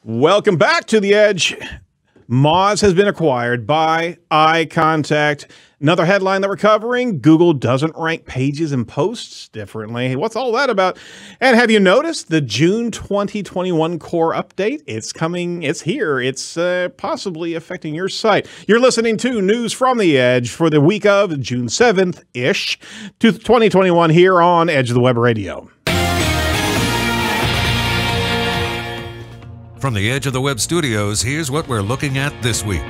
Welcome back to The Edge. Moz has been acquired by iContact. Another headline that we're covering, Google doesn't rank pages and posts differently. What's all that about? And have you noticed the June 2021 core update? It's coming. It's here. It's possibly affecting your site. You're listening to News from The Edge for the week of June 7th-ish to 2021 here on Edge of the Web Radio. From the Edge of the Web studios, here's what we're looking at this week.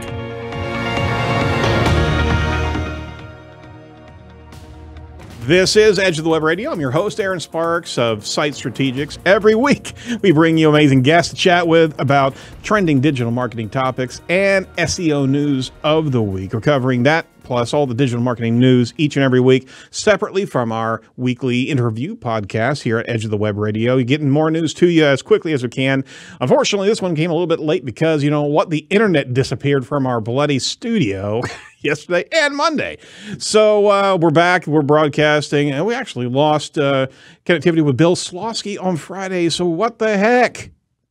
This is Edge of the Web Radio. I'm your host, Erin Sparks of Site Strategics. Every week, we bring you amazing guests to chat with about trending digital marketing topics and SEO news of the week. We're covering that, plus all the digital marketing news each and every week, separately from our weekly interview podcast here at Edge of the Web Radio. You're getting more news to you as quickly as we can. Unfortunately, this one came a little bit late because, you know what, the internet disappeared from our bloody studio yesterday and Monday. So we're back, we're broadcasting, and we actually lost connectivity with Bill Slawski on Friday. So what the heck?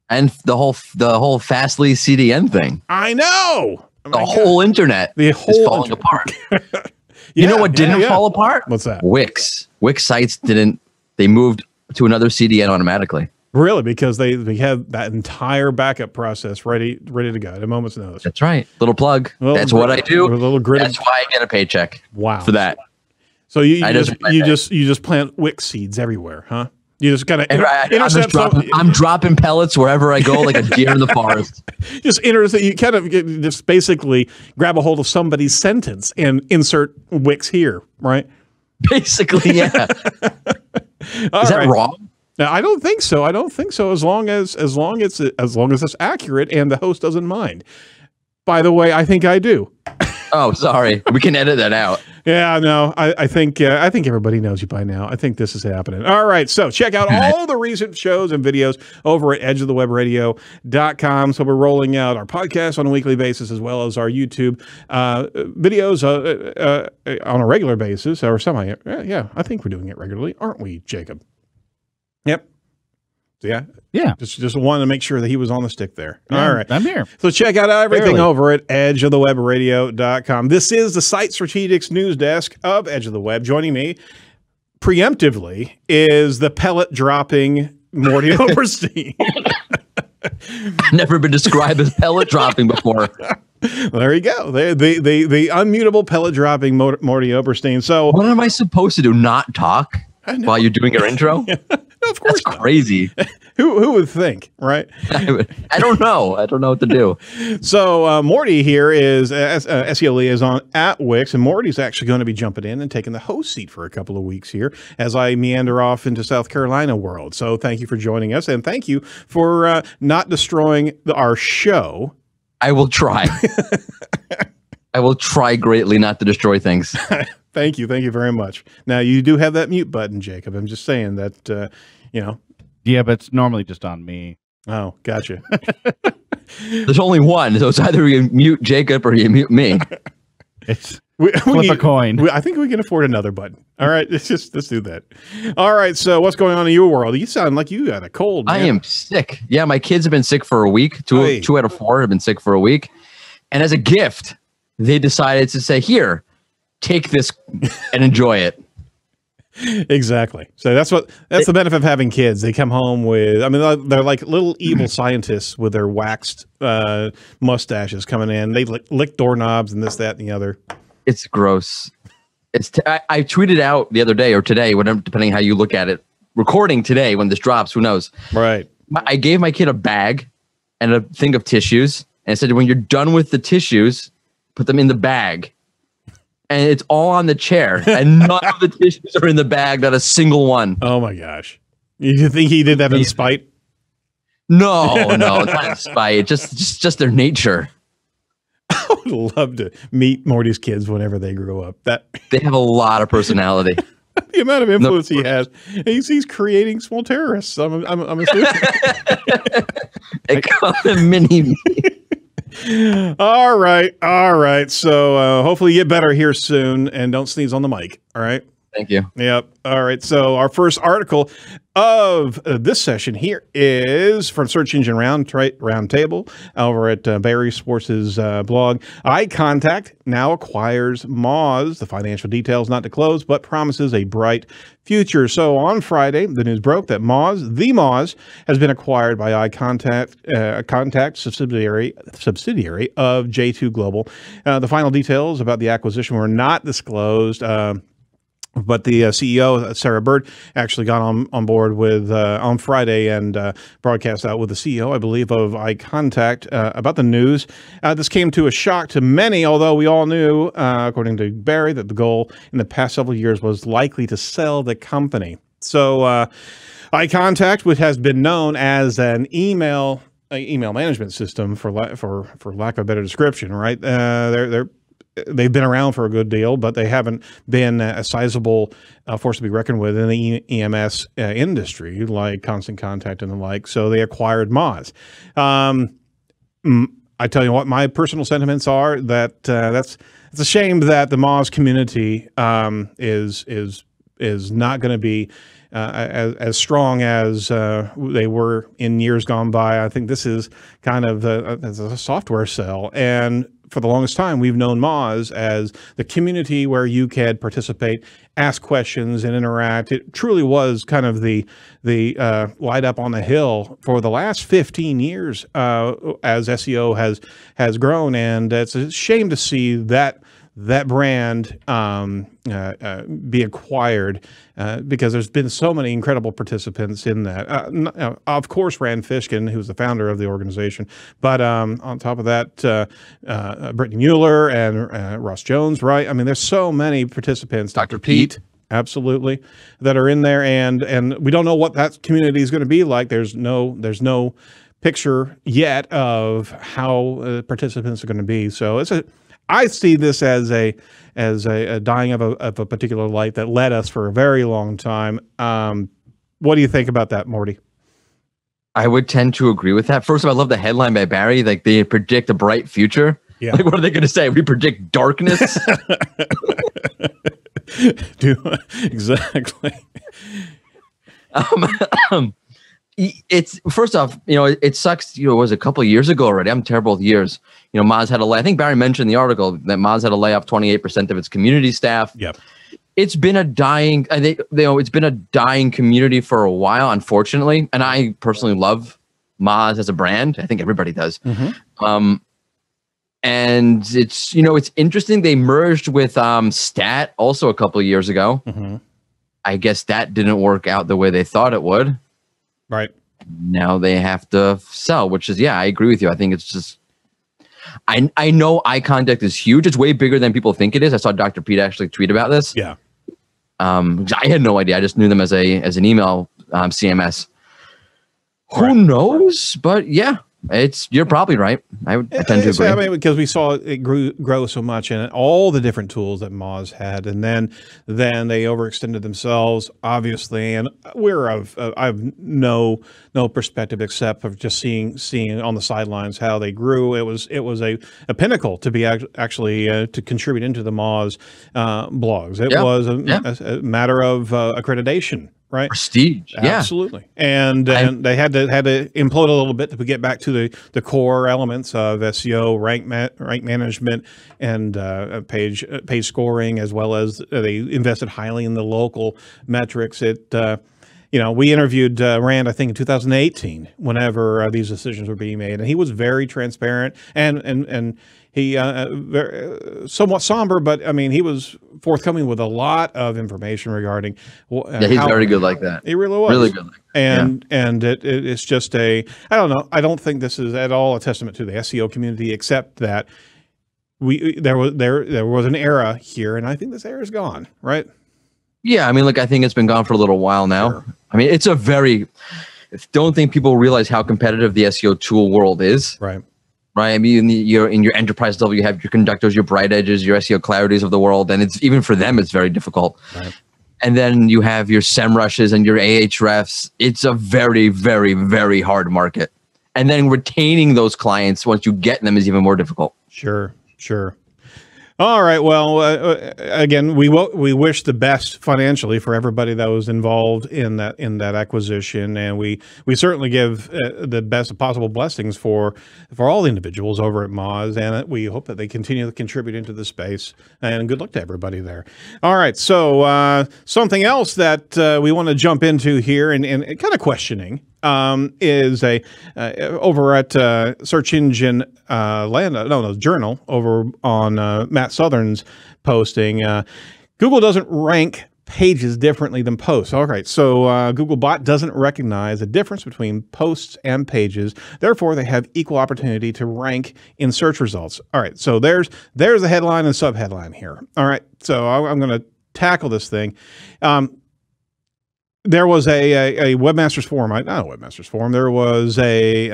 And the whole Fastly CDN thing. I know. The whole internet is falling apart. You know what didn't fall apart? What's that? Wix. Wix sites didn't. They moved to another CDN automatically. Really? Because they had that entire backup process ready to go at a moment's notice. That's right. Little plug. That's what I do. That's why I get a paycheck. Wow. For that. So you just plant Wix seeds everywhere, huh? You just kind of I'm dropping pellets wherever I go, like a deer in the forest. You kind of just basically grab a hold of somebody's sentence and insert Wix here, right? Basically, yeah. Is that wrong? Now, I don't think so. I don't think so. As long as it's accurate and the host doesn't mind. By the way, I think I do. Oh, sorry. We can edit that out. Yeah, no, I think everybody knows you by now. I think this is happening. All right, so check out all the recent shows and videos over at edgeofthewebradio.com. So we're rolling out our podcast on a weekly basis as well as our YouTube videos on a regular basis or semi. Yeah, I think we're doing it regularly, aren't we, Jacob? Yep. Yeah. Just wanted to make sure that he was on the stick there. Yeah, all right. I'm here. So check out everything over at edgeofthewebradio.com. This is the Site Strategics news desk of Edge of the Web. Joining me preemptively is the pellet dropping Mordy Oberstein. I've never been described as pellet dropping before. There you go. The unmutable pellet dropping Mordy Oberstein. So what am I supposed to do? Not talk while you're doing your intro? No, of course. That's crazy. Who would think, right? I don't know. I don't know what to do. So Mordy here is SEO liaison at Wix, and Mordy's actually going to be jumping in and taking the host seat for a couple of weeks here as I meander off into South Carolina world. So thank you for joining us, and thank you for not destroying our show. I will try. I will try greatly not to destroy things. Thank you. Thank you very much. Now, you do have that mute button, Jacob. I'm just saying that, you know. Yeah, but it's normally just on me. Oh, gotcha. There's only one, so it's either you mute Jacob or you mute me. It's flip a coin. I think we can afford another button. All right, let's do that. All right, so what's going on in your world? You sound like you got a cold, man. I am sick. Yeah, my kids have been sick for a week. Two out of four have been sick for a week. And as a gift, they decided to say, here, take this and enjoy it. Exactly. So that's the benefit of having kids. They come home with, I mean, they're like little evil scientists with their waxed mustaches coming in. They lick doorknobs and this, that, and the other. It's gross. I tweeted out the other day or today, whatever, depending how you look at it. Recording today when this drops, who knows? Right. I gave my kid a bag and a thing of tissues, and I said, when you're done with the tissues, put them in the bag. And it's all on the chair, and none of the tissues are in the bag, not a single one. Oh my gosh. You think he did that in spite? No, not in spite. Just their nature. I would love to meet Morty's kids whenever they grow up. They have a lot of personality. The amount of influence he has. He's creating small terrorists. I'm assuming. They call him mini-me. All right. So hopefully you get better here soon and don't sneeze on the mic. All right. Thank you. Yep. All right. So our first article of this session here is from Search Engine Roundtable over at Barry Sports' blog. iContact now acquires Moz. The financial details not disclosed, but promises a bright future. So on Friday, the news broke that Moz has been acquired by iContact, Contact subsidiary of J2 Global. The final details about the acquisition were not disclosed. But the CEO, Sarah Bird, actually got on board with on Friday and broadcast out with the CEO, I believe, of iContact about the news. This came to a shock to many, although we all knew, according to Barry, that the goal in the past several years was likely to sell the company. So iContact, which has been known as an email management system, for lack of a better description, right? They've been around for a good deal, but they haven't been a sizable force to be reckoned with in the EMS industry, like Constant Contact and the like. So they acquired Moz. I tell you what, my personal sentiments are that it's a shame that the Moz community is not going to be as strong as they were in years gone by. I think this is kind of a software sell, and for the longest time, we've known Moz as the community where you could participate, ask questions, and interact. It truly was kind of the light up on the hill for the last 15 years as SEO has grown, and it's a shame to see that brand be acquired because there's been so many incredible participants in that. Of course, Rand Fishkin, who's the founder of the organization, but on top of that, Brittany Mueller and Ross Jones, right? I mean, there's so many participants. Dr. Pete. Absolutely, that are in there, and we don't know what that community is going to be like. There's no picture yet of how participants are going to be. So I see this as a dying of a particular light that led us for a very long time. What do you think about that, Mordy? I would tend to agree with that. First of all, I love the headline by Barry. Like, they predict a bright future. Yeah. Like, what are they going to say? We predict darkness. Exactly. It's first off, it sucks. It was a couple of years ago already. I'm terrible with years. Moz had I think Barry mentioned in the article that Moz had to lay off 28% of its community staff. Yep. It's been a dying. It's been a dying community for a while, unfortunately. And I personally love Moz as a brand. I think everybody does. Mm-hmm. And it's it's interesting. They merged with Stat also a couple of years ago. Mm-hmm. I guess that didn't work out the way they thought it would. Right. Now they have to sell, which is, I agree with you. I think it's just, I know iContact is huge. It's way bigger than people think it is. I saw Dr. Pete actually tweet about this. Yeah. I had no idea. I just knew them as an email CMS. Who knows? But yeah, you're probably right. I tend to agree. I mean, because we saw it grow so much, and all the different tools that Moz had, and then they overextended themselves, obviously. And I've no perspective except of just seeing on the sidelines how they grew. It was a pinnacle to be actually to contribute into the Moz blogs. It was a matter of accreditation. Right, prestige, absolutely, and they had to implode a little bit to get back to the core elements of SEO, rank management, and page scoring, as well as they invested highly in the local metrics. We interviewed Rand, I think, in 2018, whenever these decisions were being made, and he was very transparent and he somewhat somber, but I mean, he was forthcoming with a lot of information regarding. He's very good like that. He really was really good. And it's just I don't know. I don't think this is at all a testament to the SEO community, except that there was an era here, and I think this era is gone. Right. Yeah, I mean, I think it's been gone for a little while now. Sure. I mean, it's don't think people realize how competitive the SEO tool world is. Right. Right. I mean, in your enterprise level, you have your Conductors, your Bright Edges, your SEO Clarities of the world, and it's even for them, it's very difficult. Right. And then you have your SEMrushes and your Ahrefs. It's a very, very, very hard market. And then retaining those clients once you get them is even more difficult. Sure. All right. Well, again, we wish the best financially for everybody that was involved in that acquisition, and we certainly give the best possible blessings for all the individuals over at Moz, and we hope that they continue to contribute into the space. And good luck to everybody there. All right. So something else that we want to jump into here and kind of questioning. Is over at Search Engine Journal over on Matt Southern's posting. Google doesn't rank pages differently than posts. All right, so Googlebot doesn't recognize the difference between posts and pages. Therefore, they have equal opportunity to rank in search results. All right, so there's the headline and subheadline here. All right, so I'm going to tackle this thing. There was a Webmasters Forum, not a Webmasters Forum. There was a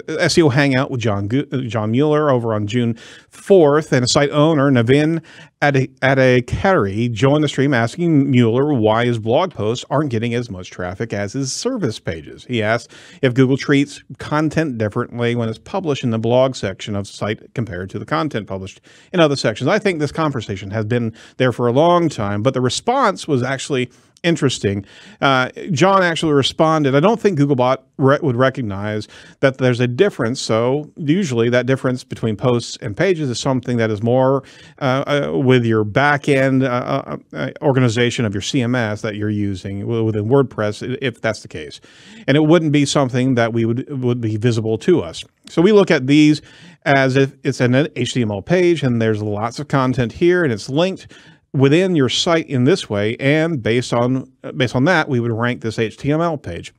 SEO Hangout with John Mueller over on June 4th, and a site owner, Navin Adekari, joined the stream asking Mueller why his blog posts aren't getting as much traffic as his service pages. He asked if Google treats content differently when it's published in the blog section of the site compared to the content published in other sections. I think this conversation has been there for a long time, but the response was actually interesting. John actually responded, I don't think Googlebot would recognize that there's a difference. So usually that difference between posts and pages is something that is more with your back-end organization of your CMS that you're using within WordPress, if that's the case. And it wouldn't be something that would be visible to us. So we look at these as if it's an HTML page and there's lots of content here and it's linked within your site in this way, and based on that, we would rank this HTML page.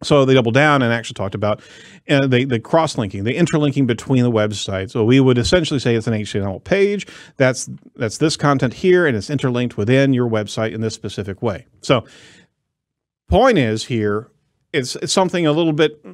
So they doubled down and actually talked about the cross-linking, the interlinking between the websites. So we would essentially say it's an HTML page. That's this content here, and it's interlinked within your website in this specific way. So point is here, it's something a little bit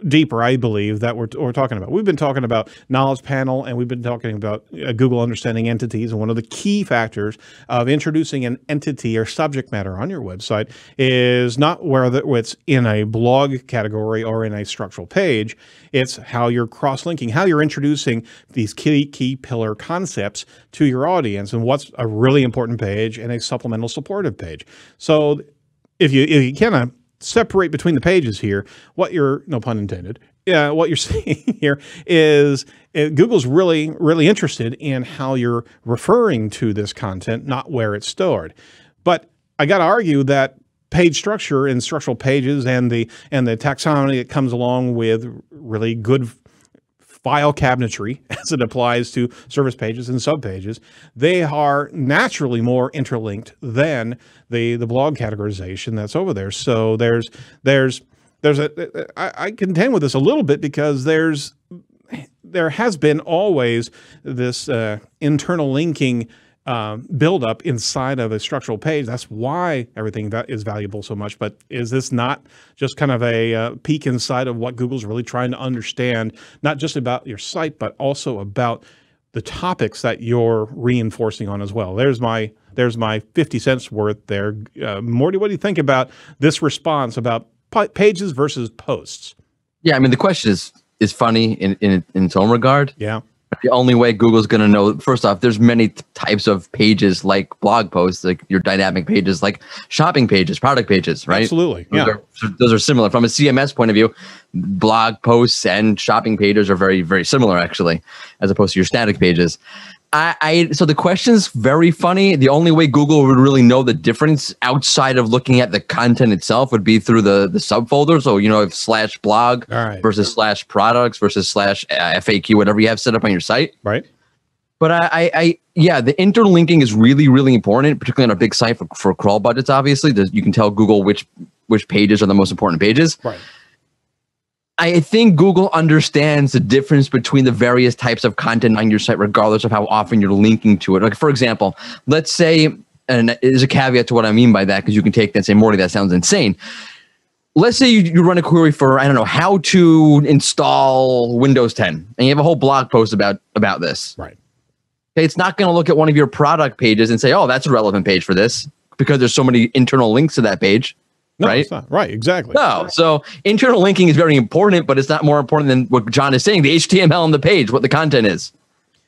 deeper, I believe, that we're talking about. We've been talking about knowledge panel, and we've been talking about Google understanding entities. And one of the key factors of introducing an entity or subject matter on your website is not whether it's in a blog category or in a structural page. It's how you're cross-linking, how you're introducing these key pillar concepts to your audience, and what's a really important page and a supplemental supportive page. So if you kind of separate between the pages here, what you're, no pun intended, what you're seeing here is Google's really interested in how you're referring to this content, not where it's stored. But I got to argue that page structure and structural pages and the taxonomy that comes along with really good file cabinetry as it applies to service pages and subpages, they are naturally more interlinked than the blog categorization that's over there. So I contend with this a little bit because there has been always this internal linking buildup inside of a structural page. That's why everything is valuable so much. But is this not just kind of a peek inside of what Google's really trying to understand, not just about your site, but also about the topics that you're reinforcing on as well? There's my 50 cents worth there. Mordy, what do you think about this response about pages versus posts? Yeah, I mean, the question is funny in its own regard. Yeah. The only way Google's going to know, first off, there's many types of pages like blog posts, like your dynamic pages, like shopping pages, product pages, right? Absolutely. Those are similar. From a CMS point of view, blog posts and shopping pages are very, very similar, actually, as opposed to your static pages. So the question's very funny. The only way Google would really know the difference outside of looking at the content itself would be through the subfolder. So, if /blog versus /products versus /FAQ, whatever you have set up on your site. Right. But yeah, the interlinking is really, really important, particularly on a big site for crawl budgets, obviously. You can tell Google which pages are the most important pages. Right. I think Google understands the difference between the various types of content on your site, regardless of how often you're linking to it. Like, for example, let's say, and there's a caveat to what I mean by that, because you can take that and say, Morty, that sounds insane. Let's say you run a query for, I don't know, how to install Windows 10, and you have a whole blog post about this. Right. Okay, it's not going to look at one of your product pages and say, oh, that's a relevant page for this, because there's so many internal links to that page. No, right? It's not. Right, exactly. No, so internal linking is very important, but it's not more important than what John is saying, the HTML on the page, what the content is.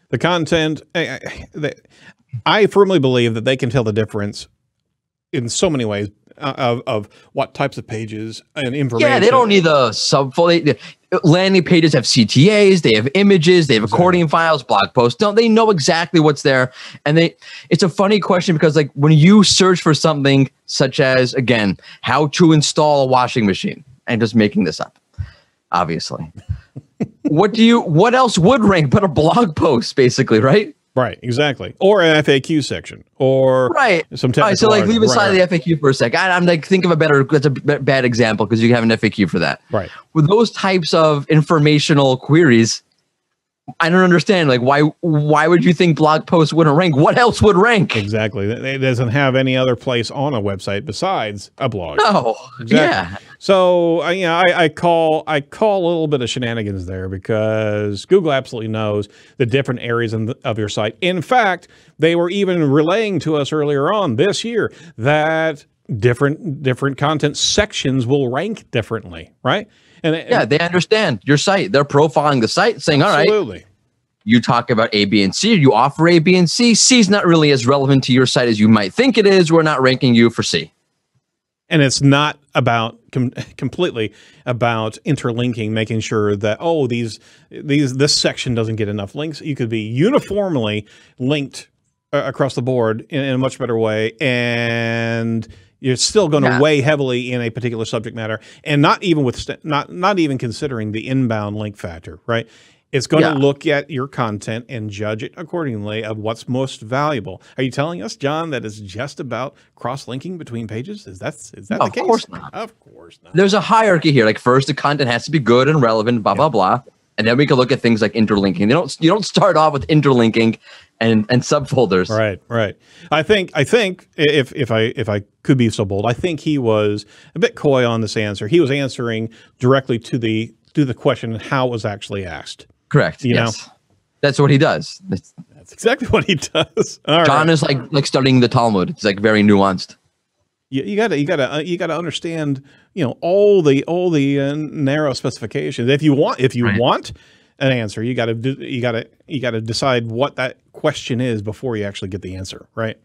The content, I firmly believe that they can tell the difference in so many ways of what types of pages and information. Yeah, they don't need the subfold. Landing pages have CTAs, they have images, they have accordion files, blog posts. Don't they know exactly what's there? And it's a funny question because like when you search for something such as, again, how to install a washing machine, and just making this up, obviously. What else would rank but a blog post, basically, right? Right, exactly. Or an FAQ section, or some technical. All right, so like leave aside the the FAQ for a sec. I'm like, think of a better. That's a bad example because you have an FAQ for that. Right. With those types of informational queries, I don't understand. Like, why would you think blog posts wouldn't rank? What else would rank? Exactly. It doesn't have any other place on a website besides a blog. No. Exactly. Yeah. So I call a little bit of shenanigans there because Google absolutely knows the different areas of your site. In fact, they were even relaying to us earlier on this year that different content sections will rank differently, right? And they understand your site. They're profiling the site, saying, all right, you talk about A, B, and C. You offer A, B, and C. C is not really as relevant to your site as you might think it is. We're not ranking you for C. And it's not about completely about interlinking, making sure that, this section doesn't get enough links. You could be uniformly linked across the board in a much better way, and you're still going to weigh heavily in a particular subject matter, and not even considering the inbound link factor, right? It's going to look at your content and judge it accordingly of what's most valuable. Are you telling us, John, that it's just about cross-linking between pages? Is that the case? Of course not. Of course not. There's a hierarchy here. Like first, the content has to be good and relevant, blah, blah, blah. And then we can look at things like interlinking. You don't start off with interlinking and subfolders. Right. I think if I could be so bold, I think he was a bit coy on this answer. He was answering directly to the question and how it was actually asked. Correct. Yes. That's what he does. That's exactly what he does. John is like studying the Talmud. It's like very nuanced. You gotta understand, all the narrow specifications. If you want an answer, you gotta decide what that question is before you actually get the answer, right?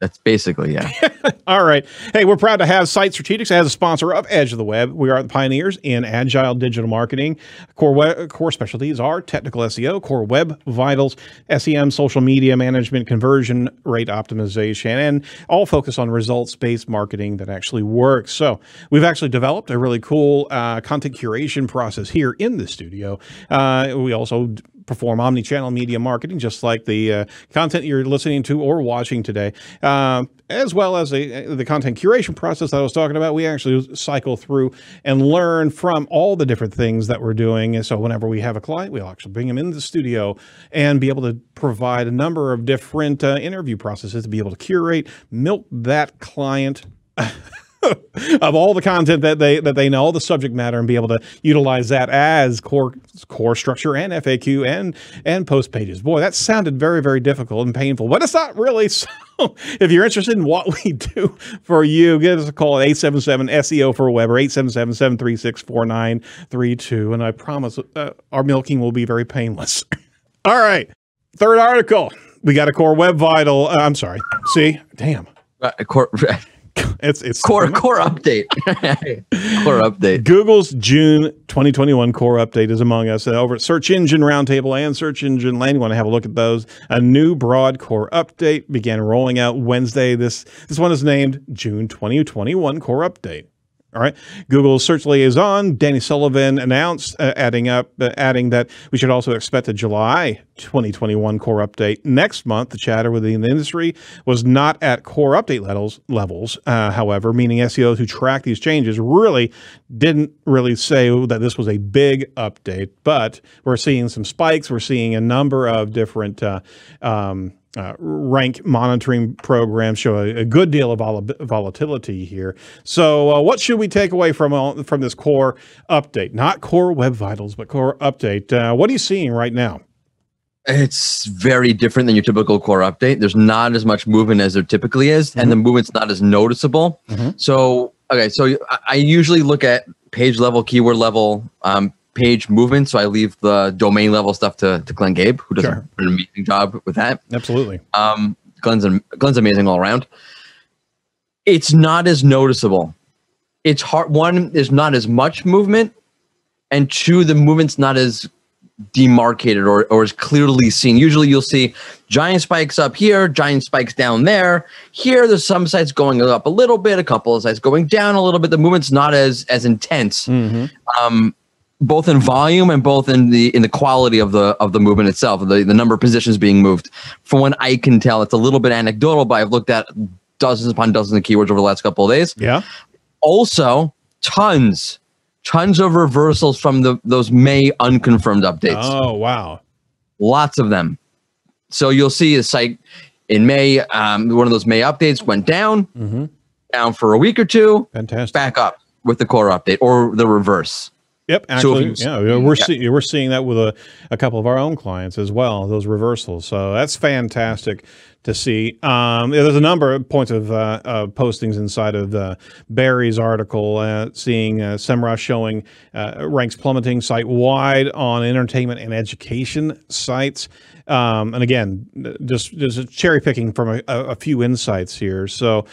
That's basically, All right. Hey, we're proud to have Site Strategics as a sponsor of Edge of the Web. We are the pioneers in agile digital marketing. Core specialties are technical SEO, core web vitals, SEM, social media management, conversion rate optimization, and all focus on results-based marketing that actually works. So we've actually developed a really cool content curation process here in the studio. We also perform omni-channel media marketing, just like the content you're listening to or watching today, as well as the content curation process that I was talking about. We actually cycle through and learn from all the different things that we're doing. And so whenever we have a client, we'll actually bring them into the studio and be able to provide a number of different interview processes to be able to curate, milk that client of all the content that they know, all the subject matter, and be able to utilize that as core structure and FAQ and post pages. Boy, that sounded very, very difficult and painful, but it's not really. So if you're interested in what we do for you, give us a call at 877-SEO for Web or 877-736-4932. And I promise our milking will be very painless. All right. Third article. We got a Core Web Vital. I'm sorry. See? Damn. It's core update. Core update. Google's June 2021 core update is among us. Over at Search Engine Roundtable and Search Engine Land, you want to have a look at those. A new broad core update began rolling out Wednesday. This one is named June 2021 core update. All right. Google's search liaison, Danny Sullivan, announced, adding that we should also expect a July 2021 core update next month. The chatter within the industry was not at core update levels, however, meaning SEOs who track these changes didn't really say that this was a big update, but we're seeing some spikes. We're seeing a number of different rank monitoring programs show a good deal of volatility here. So what should we take away from this core update? Not core web vitals, but core update. What are you seeing right now? It's very different than your typical core update. There's not as much movement as there typically is, and the movement's not as noticeable. So I usually look at page level, keyword level, page movement. So I leave the domain level stuff to Glenn Gabe, who does an amazing job with that. Absolutely. Glenn's amazing all around. It's not as noticeable. It's hard. One, there's not as much movement, and two, the movement's not as demarcated or is clearly seen. Usually you'll see giant spikes up here, giant spikes down there. Here, there's some sites going up a little bit, a couple of sites going down a little bit. The movement's not as intense, both in volume and both in the quality of the movement itself, the number of positions being moved. From what I can tell, it's a little bit anecdotal, but I've looked at dozens upon dozens of keywords over the last couple of days. Yeah. Also, tons of reversals from those May unconfirmed updates. Oh, wow. Lots of them. So you'll see a site in May, one of those May updates went down, down for a week or two, fantastic, back up with the core update or the reverse. Yep, actually, we're seeing that with a couple of our own clients as well, those reversals. So that's fantastic to see. There's a number of points of postings inside of Barry's article, seeing SEMrush showing ranks plummeting site-wide on entertainment and education sites. And again, just cherry picking from a few insights here. So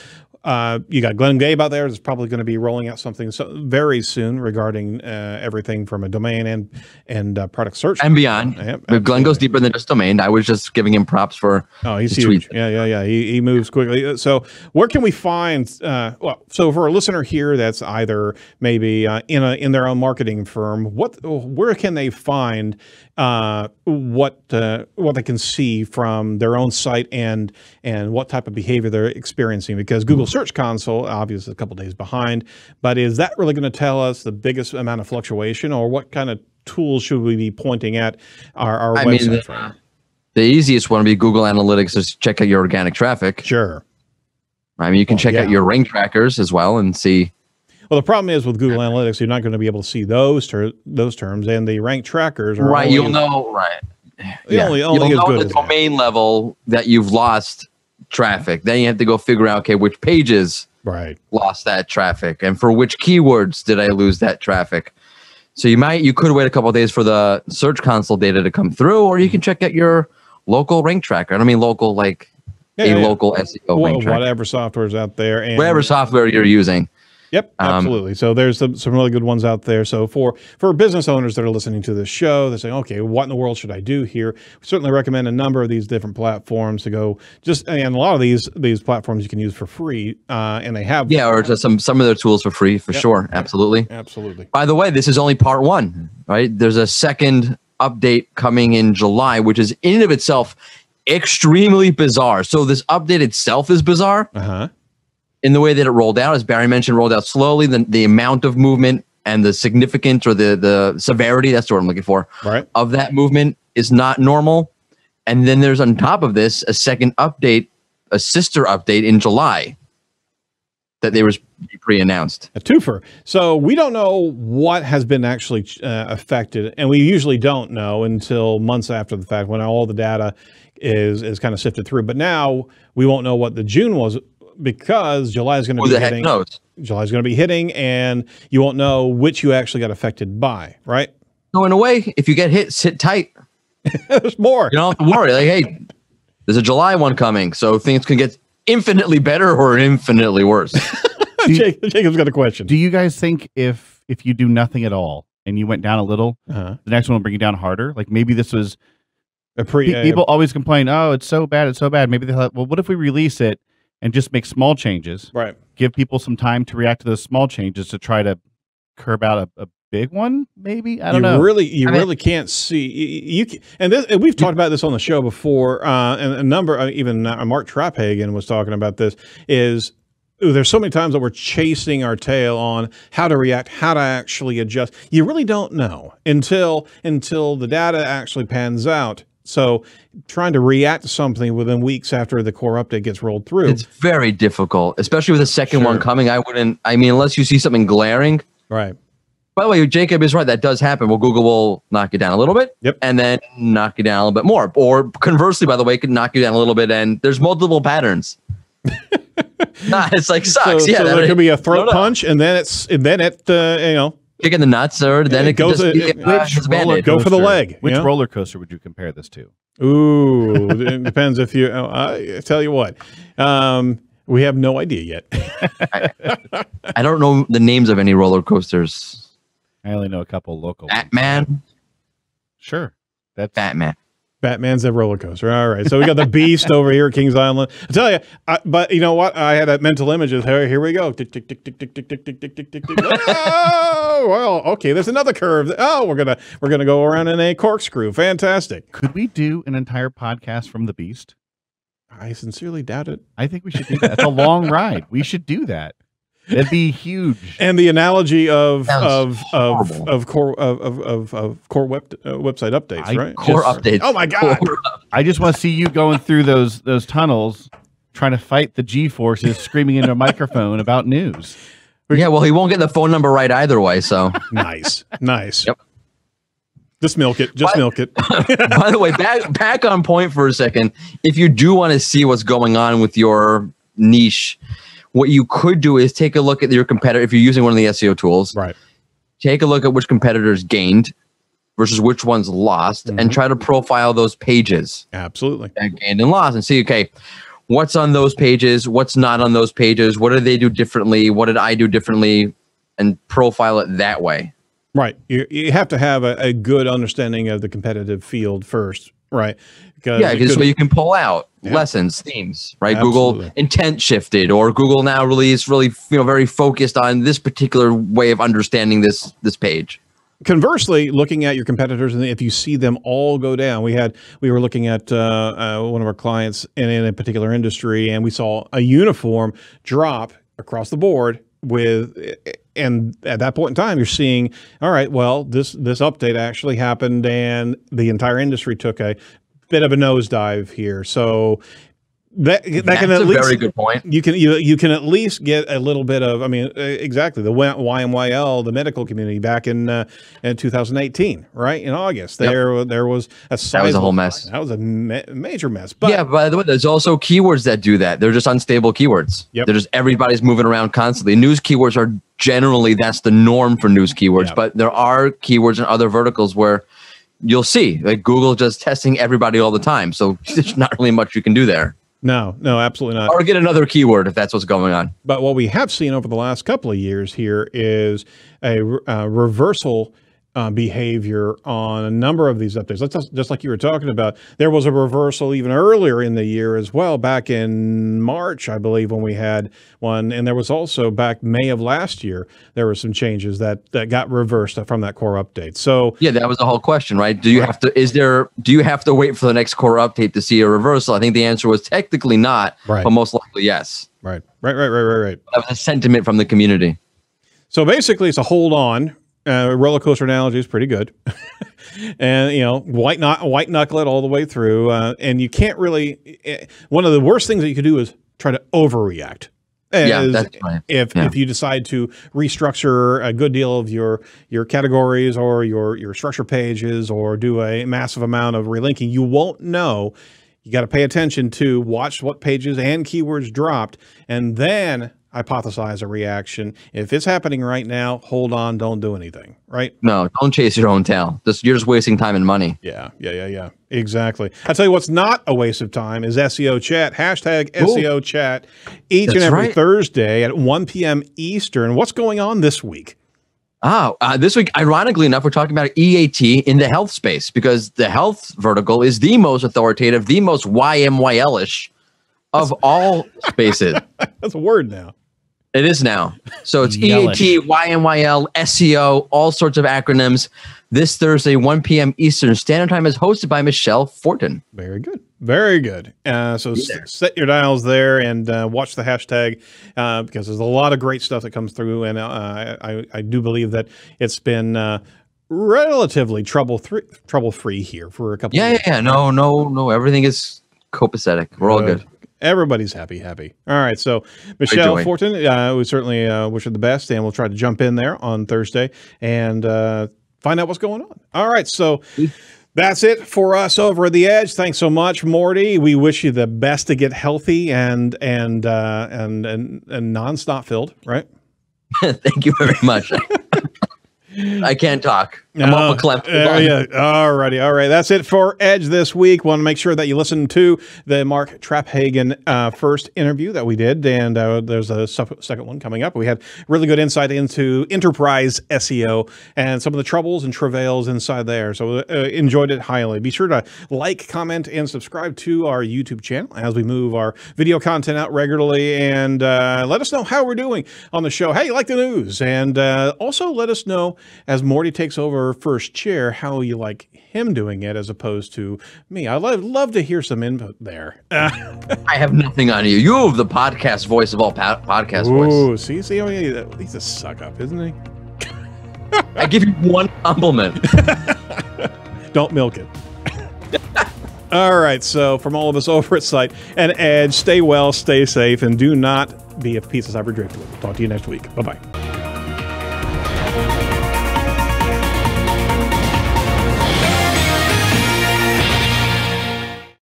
you got Glenn Gabe out there is probably going to be rolling out something very soon regarding everything from a domain and product search and beyond. Yep, but Glenn goes deeper than just domain. I was just giving him props for he's huge. Tweet. Yeah. He moves quickly. So where can we find? So for a listener here that's either maybe in their own marketing firm, where can they find what they can see from their own site and what type of behavior they're experiencing? Because Google Search Console obviously is a couple days behind, but is that really going to tell us the biggest amount of fluctuation, or what kind of tools should we be pointing at our website? The easiest one would be Google Analytics. Just check out your organic traffic. Sure. I mean, you can check out your rank trackers as well and see. Well, the problem is with Google Analytics, you're not going to be able to see those terms, and the rank trackers are right. You'll know, right? Only you'll as know good the as domain level that you've lost traffic. Then you have to go figure out, okay, which pages lost that traffic, and for which keywords did I lose that traffic. So you could wait a couple of days for the Search Console data to come through, or you can check out your local rank tracker. I don't mean local like local SEO rank tracker. Whatever software is out there, and whatever software you're using. Yep, absolutely. So there's some really good ones out there. So for business owners that are listening to this show, they're saying, okay, what in the world should I do here? We certainly recommend a number of these different platforms to go. And a lot of these platforms you can use for free, and they have or just some of their tools for free for sure. Absolutely. By the way, this is only part one, right? There's a second update coming in July, which is in and of itself extremely bizarre. So this update itself is bizarre. In the way that it rolled out, as Barry mentioned, rolled out slowly. The amount of movement and the significance or the severity, that's what I'm looking for, of that movement is not normal. And then there's on top of this a second update, a sister update in July that they was pre-announced. A twofer. So we don't know what has been actually affected, and we usually don't know until months after the fact when all the data is kind of sifted through. But now we won't know what the June was, because July is going to be hitting. July is going to be hitting, and you won't know which you actually got affected by, right? So in a way, if you get hit, sit tight. There's more. You don't have to worry. Like, hey, there's a July one coming, so things can get infinitely better or infinitely worse. Jacob's got a question. Do you guys think if you do nothing at all and you went down a little, the next one will bring you down harder? Like maybe this was people always complain, oh, it's so bad, it's so bad. Maybe they thought, well, what if we release it and just make small changes, give people some time to react to those small changes to try to curb out a big one, maybe? I don't know. You really can't see. And we've talked about this on the show before, and a number, even Mark Trapphagen was talking about this, is there's so many times that we're chasing our tail on how to react, how to actually adjust. You really don't know until the data actually pans out. So trying to react to something within weeks after the core update gets rolled through. It's very difficult, especially with the second one coming. I mean, unless you see something glaring. Right. By the way, Jacob is right. That does happen. Well, Google will knock you down a little bit and then knock you down a little bit more. Or conversely, by the way, it could knock you down a little bit. And there's multiple patterns. It's like sucks. So there could be a throat punch, and then it kicking the nuts, or then it goes. Go for the leg. Which roller coaster would you compare this to? Ooh, it depends if you. I tell you what, we have no idea yet. I don't know the names of any roller coasters. I only know a couple local. Batman. Sure, that's Batman. Batman's a roller coaster. All right, so we got the Beast over here at Kings Island. I tell you, but you know what? I had that mental image of here we go. Tick tick tick tick tick tick tick tick tick tick tick tick. Oh, well, okay. There's another curve. Oh, we're gonna go around in a corkscrew. Fantastic. Could we do an entire podcast from the Beast? I sincerely doubt it. I think we should do that. It's a long ride. We should do that. It'd be huge. And the analogy of core website updates, right? Core updates. Oh my God! I just want to see you going through those tunnels, trying to fight the G-forces, screaming into a microphone about news. Yeah, well, he won't get the phone number right either way. So nice. Yep. Just milk it. Milk it. By the way, back on point for a second. If you do want to see what's going on with your niche, what you could do is take a look at your competitor. If you're using one of the SEO tools, right? Take a look at which competitors gained versus which ones lost, and try to profile those pages. Absolutely. That gained and lost, and see, okay, what's on those pages, what's not on those pages, what did they do differently, what did I do differently, and profile it that way. Right. You have to have a good understanding of the competitive field first, right? Because so you can pull out lessons, themes, right? Absolutely. Google intent shifted, or Google now really is very focused on this particular way of understanding this page. Conversely, looking at your competitors, and if you see them all go down, we were looking at one of our clients in a particular industry, and we saw a uniform drop across the board and at that point in time, you're seeing, all right, well, this update actually happened, and the entire industry took a bit of a nosedive here. So that can at least, very good point. You can at least get a little bit of, I mean, exactly, the YMYL, the medical community back in 2018, right? In August, there was a sizable, that was a whole mess. That was a major mess. But yeah, by the way, there's also keywords that do that. They're just unstable keywords. Yep. They're just, everybody's moving around constantly. News keywords are generally, that's the norm for news keywords, yep. But there are keywords in other verticals where you'll see, like Google just testing everybody all the time. So there's not really much you can do there. No, absolutely not. Or get another keyword if that's what's going on. But what we have seen over the last couple of years here is a reversal behavior on a number of these updates. Just like you were talking about, there was a reversal even earlier in the year as well, back in March, I believe, when we had one. And there was also back May of last year, there were some changes that got reversed from that core update. So yeah, that was the whole question, right? Do you have to wait for the next core update to see a reversal? I think the answer was technically not, right, but most likely yes. Right. That was a sentiment from the community. So basically, it's a hold on. Roller coaster analogy is pretty good. And, white knuckle it all the way through. And you can't really, one of the worst things that you could do is try to overreact. That's right. If you decide to restructure a good deal of your categories or your structure pages, or do a massive amount of relinking, you won't know. You got to pay attention to watch what pages and keywords dropped, and then hypothesize a reaction. If it's happening right now, hold on, don't do anything, right? No, don't chase your own tail. You're just wasting time and money. Yeah. Exactly. I'll tell you what's not a waste of time is SEO chat. Hashtag SEO chat each and every Thursday at 1 p.m. Eastern. What's going on this week? This week, ironically enough, we're talking about EAT in the health space, because the health vertical is the most authoritative, the most YMYL-ish of all spaces. That's a word now. It is now. So it's EAT, YMYL, SEO, all sorts of acronyms. This Thursday, 1 p.m. Eastern Standard Time, is hosted by Michelle Fortin. Very good. Very good. So set your dials there and watch the hashtag because there's a lot of great stuff that comes through. And I do believe that it's been relatively trouble-free here for a couple of weeks. Yeah. No. Everything is copacetic. We're all good. Everybody's happy. All right. So Michelle Fortin, we certainly wish her the best, and we'll try to jump in there on Thursday and find out what's going on. All right. So that's it for us over at The Edge. Thanks so much, Mordy. We wish you the best to get healthy and nonstop filled, right? Thank you very much. I can't talk. I'm off a clef. Yeah. All right. That's it for Edge this week. Want to make sure that you listen to the Mark Traphagen first interview that we did, and there's a second one coming up. We had really good insight into enterprise SEO and some of the troubles and travails inside there. So enjoyed it highly. Be sure to like, comment, and subscribe to our YouTube channel as we move our video content out regularly, and let us know how we're doing on the show. How you like the news, and also let us know as Morty takes over first chair how you like him doing it as opposed to me. I'd love to hear some input there. I have nothing on you. You have the podcast voice of all podcast voice. See, he's a suck up, isn't he? I give you one compliment. Don't milk it. All right, so from all of us over at Site and Edge, stay well, stay safe, and do not be a piece of cyber driftwood. We'll talk to you next week. Bye-bye.